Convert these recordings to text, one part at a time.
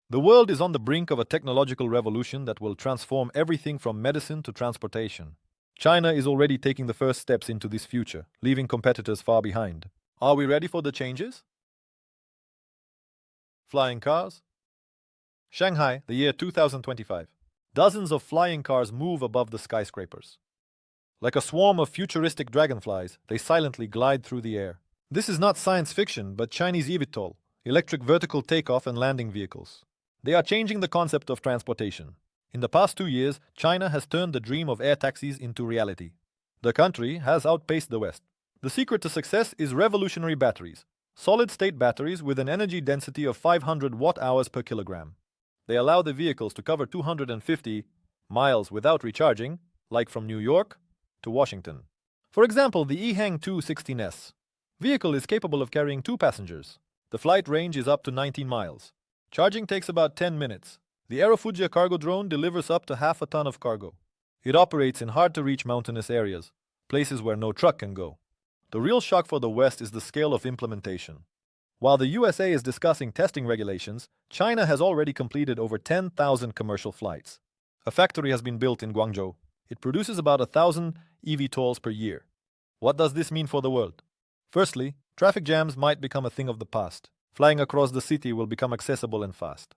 The world is on the brink of a technological revolution that will transform everything from medicine to transportation. China is already taking the first steps into this future, leaving competitors far behind. Are we ready for the changes? Flying cars? Shanghai, the year 2025. Dozens of flying cars move above the skyscrapers. Like a swarm of futuristic dragonflies, they silently glide through the air. This is not science fiction, but Chinese eVTOL, electric vertical takeoff and landing vehicles. They are changing the concept of transportation. In the past 2 years, China has turned the dream of air taxis into reality. The country has outpaced the West. The secret to success is revolutionary batteries, solid-state batteries with an energy density of 500 watt-hours per kilogram. They allow the vehicles to cover 250 miles without recharging, like from New York to Washington. For example, the EHang 216S vehicle is capable of carrying 2 passengers. The flight range is up to 19 miles. Charging takes about 10 minutes. The Aerofugia cargo drone delivers up to half a ton of cargo. It operates in hard-to-reach mountainous areas, places where no truck can go. The real shock for the West is the scale of implementation. While the USA is discussing testing regulations, China has already completed over 10,000 commercial flights. A factory has been built in Guangzhou. It produces about 1,000 eVTOLs per year. What does this mean for the world? Firstly, traffic jams might become a thing of the past. Flying across the city will become accessible and fast.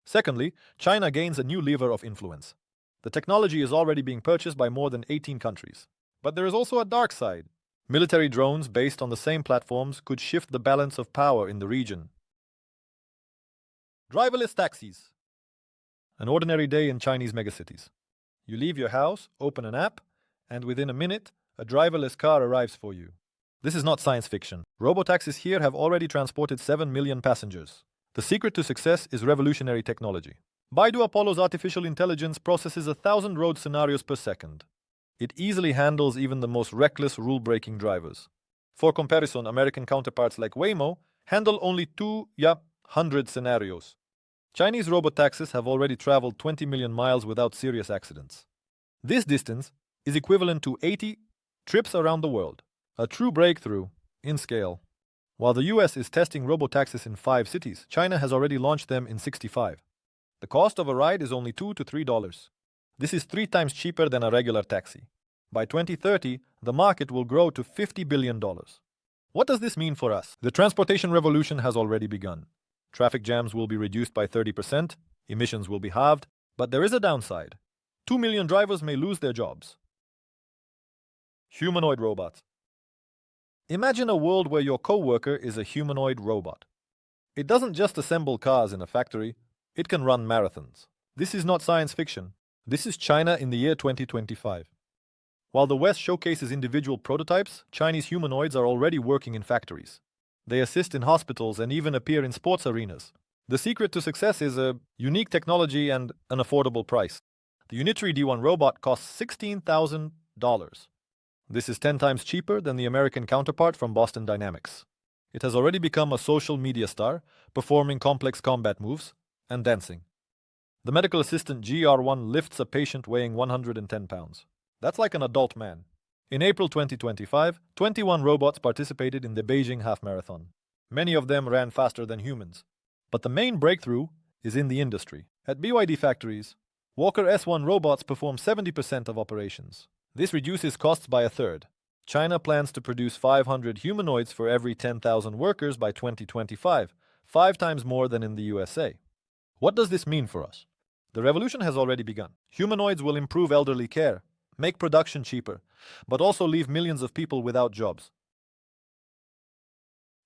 Secondly, China gains a new lever of influence. The technology is already being purchased by more than 18 countries. But there is also a dark side. Military drones based on the same platforms could shift the balance of power in the region. Driverless taxis. An ordinary day in Chinese megacities. You leave your house, open an app, and within a minute, a driverless car arrives for you. This is not science fiction. Robotaxis here have already transported 7 million passengers. The secret to success is revolutionary technology. Baidu Apollo's artificial intelligence processes 1,000 road scenarios per second. It easily handles even the most reckless rule-breaking drivers. For comparison, American counterparts like Waymo handle only 200 scenarios. Chinese robotaxis have already traveled 20 million miles without serious accidents. This distance is equivalent to 80 trips around the world. A true breakthrough in scale. While the US is testing robotaxis in 5 cities, China has already launched them in 65. The cost of a ride is only $2 to $3. This is 3 times cheaper than a regular taxi. By 2030, the market will grow to $50 billion. What does this mean for us? The transportation revolution has already begun. Traffic jams will be reduced by 30%, emissions will be halved, but there is a downside. 2 million drivers may lose their jobs. Humanoid robots. Imagine a world where your co-worker is a humanoid robot. It doesn't just assemble cars in a factory, it can run marathons. This is not science fiction. This is China in the year 2025. While the West showcases individual prototypes, Chinese humanoids are already working in factories. They assist in hospitals and even appear in sports arenas. The secret to success is a unique technology and an affordable price. The Unitary D1 robot costs $16,000. This is 10 times cheaper than the American counterpart from Boston Dynamics. It has already become a social media star, performing complex combat moves and dancing. The medical assistant GR1 lifts a patient weighing 110 pounds. That's like an adult man. In April 2025, 21 robots participated in the Beijing Half Marathon. Many of them ran faster than humans. But the main breakthrough is in the industry. At BYD factories, Walker S1 robots perform 70% of operations. This reduces costs by a third. China plans to produce 500 humanoids for every 10,000 workers by 2025, 5 times more than in the USA. What does this mean for us? The revolution has already begun. Humanoids will improve elderly care, make production cheaper, but also leave millions of people without jobs.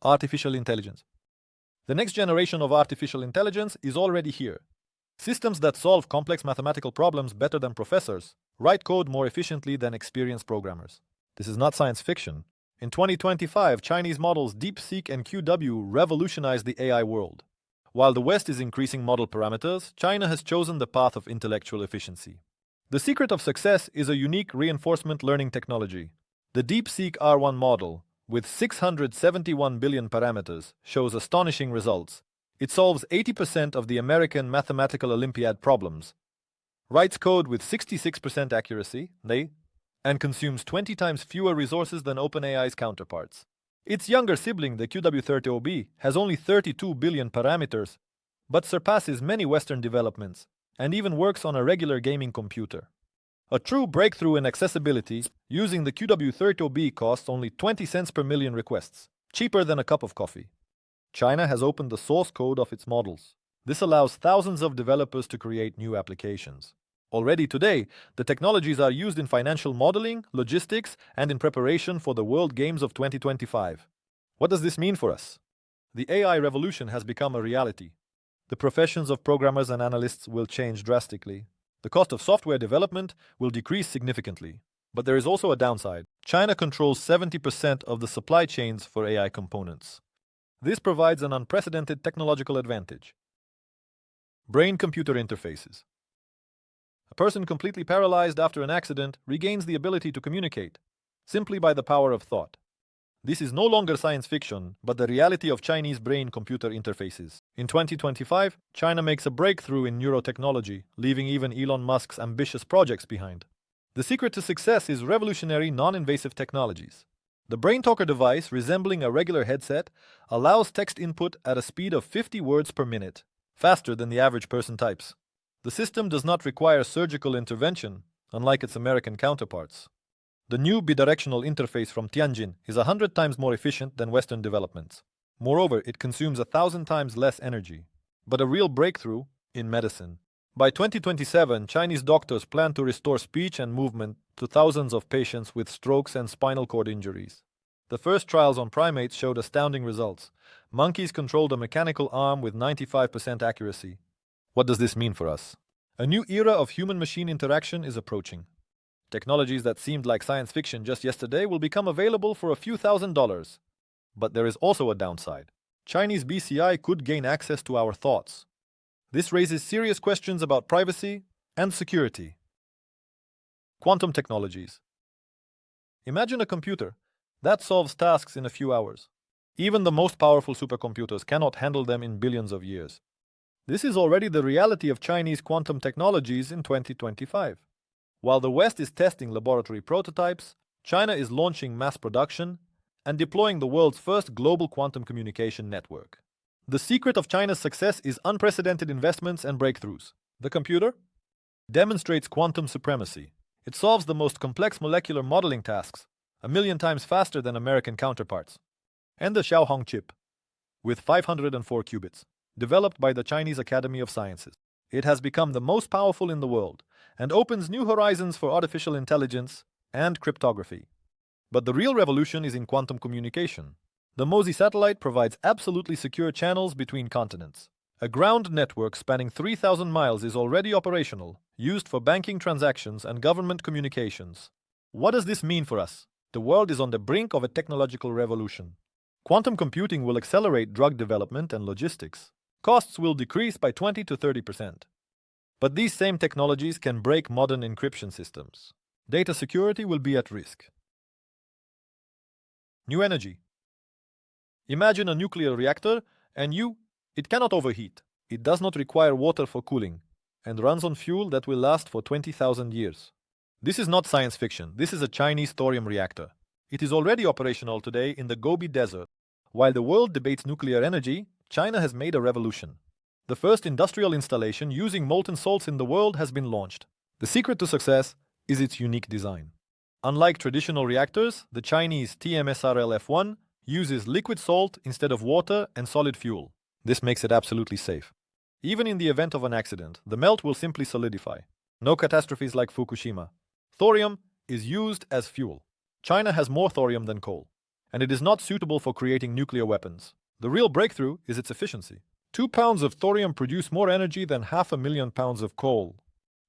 Artificial intelligence. The next generation of artificial intelligence is already here. Systems that solve complex mathematical problems better than professors, write code more efficiently than experienced programmers. This is not science fiction. In 2025, Chinese models DeepSeek and QW revolutionized the AI world. While the West is increasing model parameters, China has chosen the path of intellectual efficiency. The secret of success is a unique reinforcement learning technology. The DeepSeek R1 model, with 671 billion parameters, shows astonishing results. It solves 80% of the American Mathematical Olympiad problems, writes code with 66% accuracy, and consumes 20 times fewer resources than OpenAI's counterparts. Its younger sibling, the QW30OB, has only 32 billion parameters but surpasses many Western developments and even works on a regular gaming computer. A true breakthrough in accessibility, using the QW30B costs only 20 cents per million requests, cheaper than a cup of coffee. China has opened the source code of its models. This allows thousands of developers to create new applications. Already today, the technologies are used in financial modeling, logistics, and in preparation for the World Games of 2025. What does this mean for us? The AI revolution has become a reality. The professions of programmers and analysts will change drastically. The cost of software development will decrease significantly. But there is also a downside. China controls 70% of the supply chains for AI components. This provides an unprecedented technological advantage. Brain-computer interfaces. A person completely paralyzed after an accident regains the ability to communicate, simply by the power of thought. This is no longer science fiction, but the reality of Chinese brain-computer interfaces. In 2025, China makes a breakthrough in neurotechnology, leaving even Elon Musk's ambitious projects behind. The secret to success is revolutionary non-invasive technologies. The BrainTalker device, resembling a regular headset, allows text input at a speed of 50 words per minute, faster than the average person types. The system does not require surgical intervention, unlike its American counterparts. The new bidirectional interface from Tianjin is 100 times more efficient than Western developments. Moreover, it consumes 1,000 times less energy. But a real breakthrough in medicine. By 2027, Chinese doctors plan to restore speech and movement to thousands of patients with strokes and spinal cord injuries. The first trials on primates showed astounding results. Monkeys controlled a mechanical arm with 95% accuracy. What does this mean for us? A new era of human-machine interaction is approaching. Technologies that seemed like science fiction just yesterday will become available for a few $1,000s. But there is also a downside. Chinese BCI could gain access to our thoughts. This raises serious questions about privacy and security. Quantum technologies. Imagine a computer that solves tasks in a few hours. Even the most powerful supercomputers cannot handle them in billions of years. This is already the reality of Chinese quantum technologies in 2025. While the West is testing laboratory prototypes, China is launching mass production and deploying the world's first global quantum communication network. The secret of China's success is unprecedented investments and breakthroughs. The computer demonstrates quantum supremacy. It solves the most complex molecular modeling tasks 1,000,000 times faster than American counterparts. And the Xiaohong chip, with 504 qubits, developed by the Chinese Academy of Sciences. It has become the most powerful in the world and opens new horizons for artificial intelligence and cryptography. But the real revolution is in quantum communication. The MOSI satellite provides absolutely secure channels between continents. A ground network spanning 3,000 miles is already operational, used for banking transactions and government communications. What does this mean for us? The world is on the brink of a technological revolution. Quantum computing will accelerate drug development and logistics. Costs will decrease by 20 to 30%. But these same technologies can break modern encryption systems. Data security will be at risk. New energy. Imagine a nuclear reactor, and it cannot overheat. It does not require water for cooling, and runs on fuel that will last for 20,000 years. This is not science fiction. This is a Chinese thorium reactor. It is already operational today in the Gobi Desert. While the world debates nuclear energy, China has made a revolution. The first industrial installation using molten salts in the world has been launched. The secret to success is its unique design. Unlike traditional reactors, the Chinese TMSRL-F1 uses liquid salt instead of water and solid fuel. This makes it absolutely safe. Even in the event of an accident, the melt will simply solidify. No catastrophes like Fukushima. Thorium is used as fuel. China has more thorium than coal, and it is not suitable for creating nuclear weapons. The real breakthrough is its efficiency. 2 pounds of thorium produce more energy than 500,000 pounds of coal.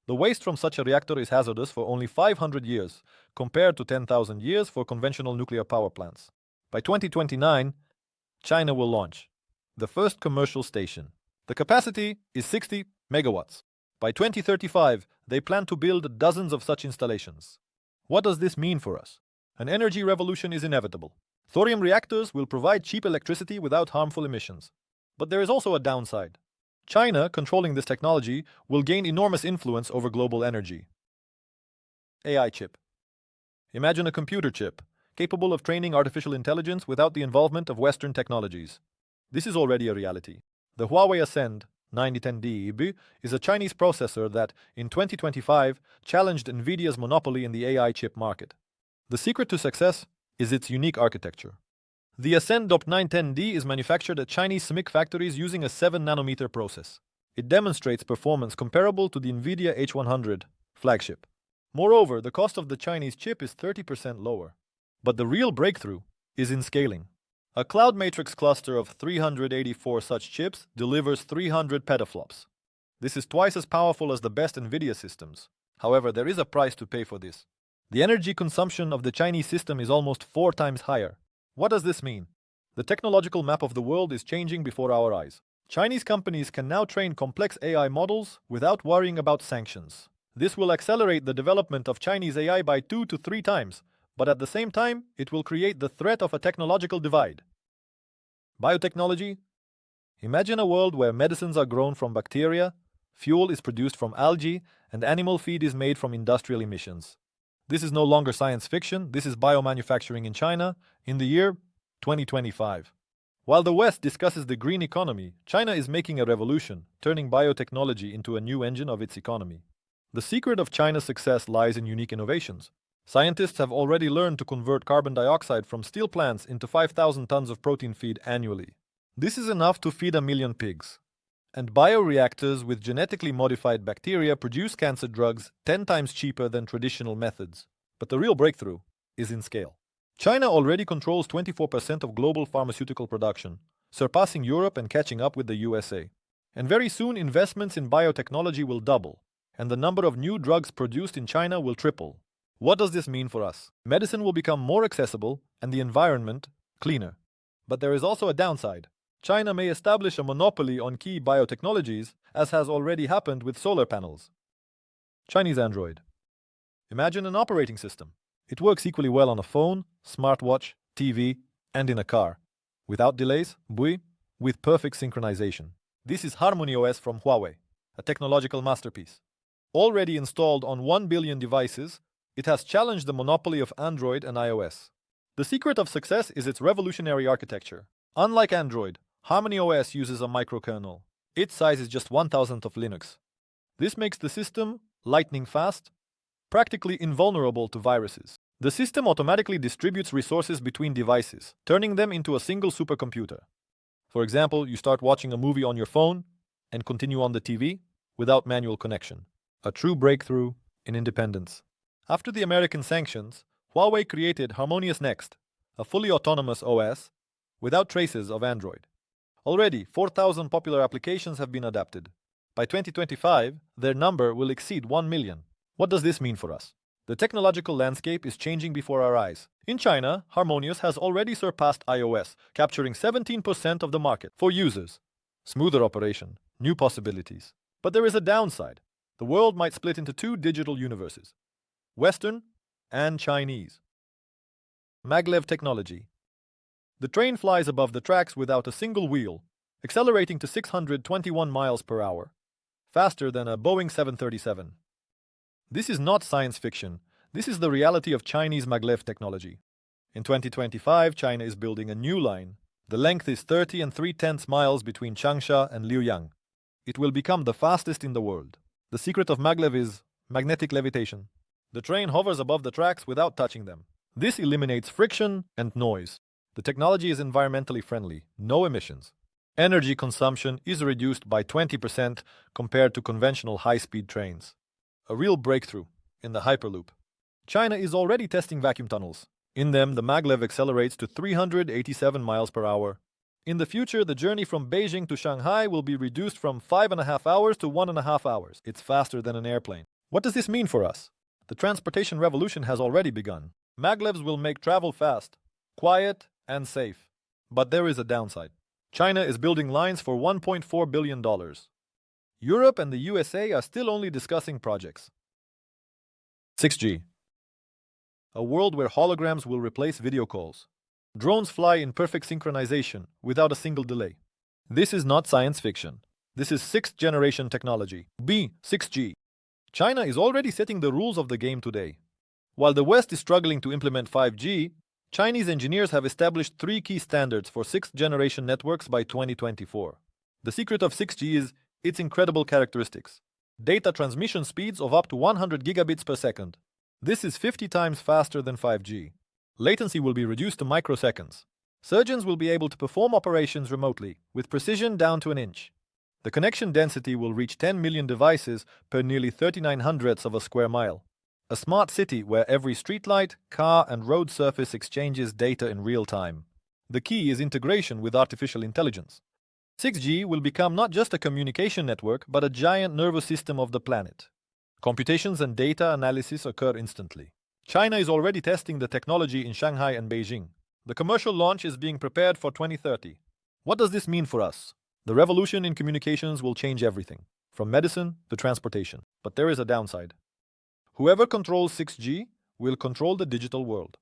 The waste from such a reactor is hazardous for only 500 years, compared to 10,000 years for conventional nuclear power plants. By 2029, China will launch the first commercial station. The capacity is 60 megawatts. By 2035, they plan to build dozens of such installations. What does this mean for us? An energy revolution is inevitable. Thorium reactors will provide cheap electricity without harmful emissions. But there is also a downside. China, controlling this technology, will gain enormous influence over global energy. AI chip. Imagine a computer chip, capable of training artificial intelligence without the involvement of Western technologies. This is already a reality. The Huawei Ascend 9010D is a Chinese processor that, in 2025, challenged NVIDIA's monopoly in the AI chip market. The secret to success is its unique architecture. The Ascend DOP 910D is manufactured at Chinese SMIC factories using a 7-nanometer process. It demonstrates performance comparable to the NVIDIA H100 flagship. Moreover, the cost of the Chinese chip is 30% lower. But the real breakthrough is in scaling. A Cloud Matrix cluster of 384 such chips delivers 300 petaflops. This is twice as powerful as the best NVIDIA systems. However, there is a price to pay for this. The energy consumption of the Chinese system is almost 4 times higher. What does this mean? The technological map of the world is changing before our eyes. Chinese companies can now train complex AI models without worrying about sanctions. This will accelerate the development of Chinese AI by 2 to 3 times, but at the same time, it will create the threat of a technological divide. Biotechnology. Imagine a world where medicines are grown from bacteria, fuel is produced from algae, and animal feed is made from industrial emissions. This is no longer science fiction, this is biomanufacturing in China in the year 2025. While the West discusses the green economy, China is making a revolution, turning biotechnology into a new engine of its economy. The secret of China's success lies in unique innovations. Scientists have already learned to convert carbon dioxide from steel plants into 5,000 tons of protein feed annually. This is enough to feed 1 million pigs. And bioreactors with genetically modified bacteria produce cancer drugs 10 times cheaper than traditional methods. But the real breakthrough is in scale. China already controls 24% of global pharmaceutical production, surpassing Europe and catching up with the USA. And very soon, investments in biotechnology will double, and the number of new drugs produced in China will triple. What does this mean for us? Medicine will become more accessible and the environment cleaner. But there is also a downside. China may establish a monopoly on key biotechnologies, as has already happened with solar panels. Chinese Android. Imagine an operating system. It works equally well on a phone, smartwatch, TV, and in a car. Without delays, with perfect synchronization. This is HarmonyOS from Huawei, a technological masterpiece. Already installed on 1 billion devices, it has challenged the monopoly of Android and iOS. The secret of success is its revolutionary architecture. Unlike Android, HarmonyOS uses a microkernel. Its size is just 1,000th of Linux. This makes the system lightning fast, practically invulnerable to viruses. The system automatically distributes resources between devices, turning them into a single supercomputer. For example, you start watching a movie on your phone and continue on the TV without manual connection. A true breakthrough in independence. After the American sanctions, Huawei created Harmonious Next, a fully autonomous OS without traces of Android. Already, 4,000 popular applications have been adapted. By 2025, their number will exceed 1 million. What does this mean for us? The technological landscape is changing before our eyes. In China, Harmonious has already surpassed iOS, capturing 17% of the market for users. Smoother operation, new possibilities. But there is a downside. The world might split into 2 digital universes, Western and Chinese. Maglev technology. The train flies above the tracks without a single wheel, accelerating to 621 miles per hour, faster than a Boeing 737. This is not science fiction. This is the reality of Chinese maglev technology. In 2025, China is building a new line. The length is 30 3/10 miles between Changsha and Liuyang. It will become the fastest in the world. The secret of maglev is magnetic levitation. The train hovers above the tracks without touching them. This eliminates friction and noise. The technology is environmentally friendly, no emissions. Energy consumption is reduced by 20% compared to conventional high-speed trains. A real breakthrough in the Hyperloop. China is already testing vacuum tunnels. In them, the maglev accelerates to 387 miles per hour. In the future, the journey from Beijing to Shanghai will be reduced from 5.5 hours to 1.5 hours. It's faster than an airplane. What does this mean for us? The transportation revolution has already begun. Maglevs will make travel fast, quiet, and safe. But there is a downside. China is building lines for $1.4 billion. Europe and the USA are still only discussing projects. 6G. A world where holograms will replace video calls. Drones fly in perfect synchronization without a single delay. This is not science fiction. This is 6th generation technology. 6G. China is already setting the rules of the game today. While the West is struggling to implement 5G, Chinese engineers have established 3 key standards for 6th generation networks by 2024. The secret of 6G is its incredible characteristics. Data transmission speeds of up to 100 gigabits per second. This is 50 times faster than 5G. Latency will be reduced to microseconds. Surgeons will be able to perform operations remotely, with precision down to an inch. The connection density will reach 10 million devices per nearly 39 hundredths of a square mile. A smart city where every streetlight, car, and road surface exchanges data in real time. The key is integration with artificial intelligence. 6G will become not just a communication network, but a giant nervous system of the planet. Computations and data analysis occur instantly. China is already testing the technology in Shanghai and Beijing. The commercial launch is being prepared for 2030. What does this mean for us? The revolution in communications will change everything, from medicine to transportation. But there is a downside. Whoever controls 6G will control the digital world.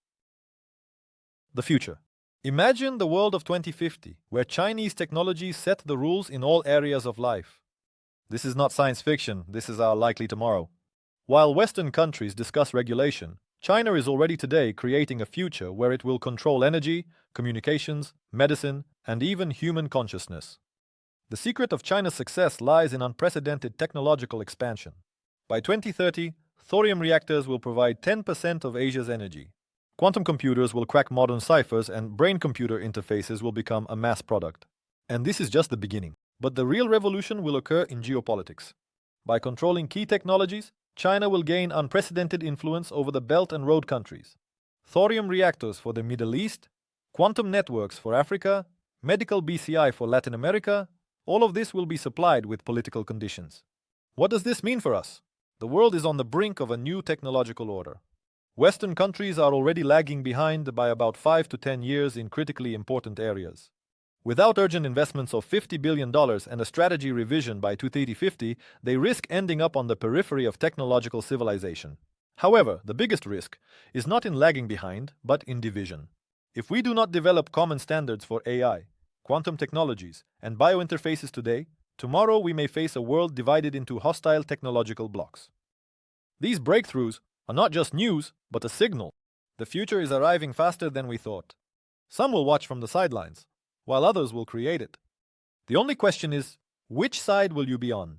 The future. Imagine the world of 2050, where Chinese technology set the rules in all areas of life. This is not science fiction, this is our likely tomorrow. While Western countries discuss regulation, China is already today creating a future where it will control energy, communications, medicine, and even human consciousness. The secret of China's success lies in unprecedented technological expansion. By 2030, thorium reactors will provide 10% of Asia's energy. Quantum computers will crack modern ciphers and brain-computer interfaces will become a mass product. And this is just the beginning. But the real revolution will occur in geopolitics. By controlling key technologies, China will gain unprecedented influence over the Belt and Road countries. Thorium reactors for the Middle East, quantum networks for Africa, medical BCI for Latin America, all of this will be supplied with political conditions. What does this mean for us? The world is on the brink of a new technological order. Western countries are already lagging behind by about 5 to 10 years in critically important areas. Without urgent investments of $50 billion and a strategy revision by 2050, they risk ending up on the periphery of technological civilization. However, the biggest risk is not in lagging behind, but in division. If we do not develop common standards for AI, quantum technologies, and biointerfaces today, tomorrow we may face a world divided into hostile technological blocks. These breakthroughs are not just news, but a signal. The future is arriving faster than we thought. Some will watch from the sidelines, while others will create it. The only question is, which side will you be on?